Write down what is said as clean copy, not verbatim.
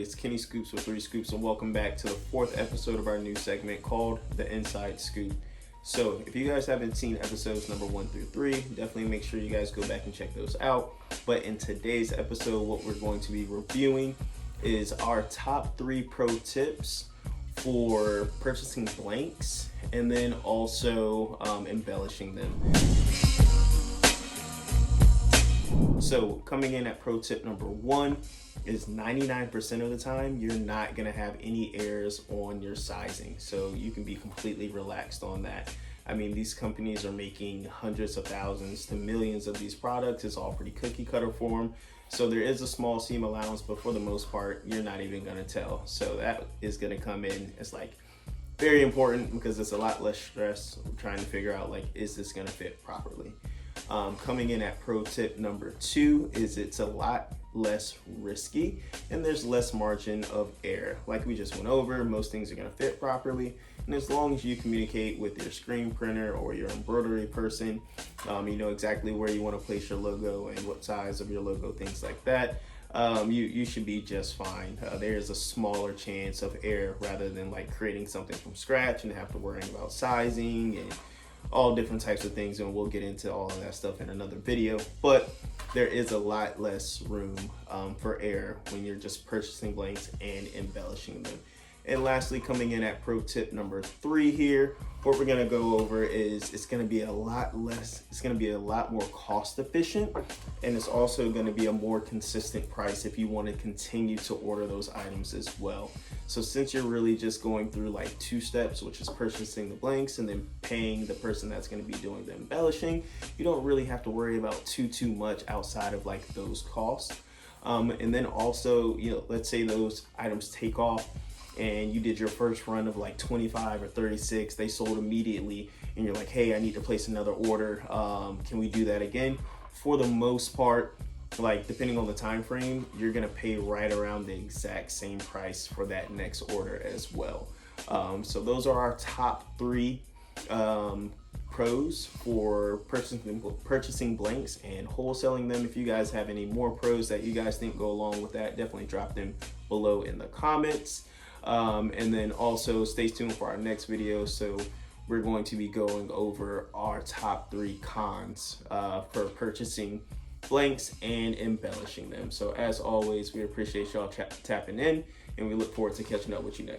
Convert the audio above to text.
It's Kenny Scoops with 3 Scoops, and welcome back to the 4th episode of our new segment called The Inside Scoop. So if you guys haven't seen episodes number 1 through 3, definitely make sure you guys go back and check those out. But in today's episode, what we're going to be reviewing is our top 3 pro tips for purchasing blanks and then also embellishing them. So coming in at pro tip number 1 is 99% of the time you're not going to have any errors on your sizing, so you can be completely relaxed on that. I mean, these companies are making hundreds of thousands to millions of these products. It's all pretty cookie cutter for them, so there is a small seam allowance, but for the most part you're not even going to tell. So that is going to come in as like very important, because it's a lot less stress trying to figure out like, is this going to fit properly. Coming in at pro tip number 2 is it's a lot less risky and there's less margin of error. Like we just went over, most things are going to fit properly, and as long as you communicate with your screen printer or your embroidery person, you know exactly where you want to place your logo and what size of your logo, things like that, you should be just fine. There's a smaller chance of error rather than like creating something from scratch and have to worry about sizing and all different types of things, and we'll get into all of that stuff in another video. But there is a lot less room for error when you're just purchasing blanks and embellishing them. And lastly, coming in at pro tip number 3 here, what we're gonna go over is it's gonna be a lot more cost efficient, and it's also gonna be a more consistent price if you want to continue to order those items as well. So since you're really just going through like 2 steps, which is purchasing the blanks and then paying the person that's gonna be doing the embellishing, you don't really have to worry about too much outside of like those costs. And then also, you know, let's say those items take off and you did your first run of like 25 or 36, they sold immediately, and you're like, hey, I need to place another order. Can we do that again? For the most part, like depending on the time frame, you're gonna pay right around the exact same price for that next order as well. So those are our top 3 pros for purchasing blanks and wholesaling them. If you guys have any more pros that you guys think go along with that, definitely drop them below in the comments. And then also stay tuned for our next video. So we're going to be going over our top 3 cons for purchasing blanks and embellishing them. So as always, we appreciate y'all tapping in, and we look forward to catching up with you next.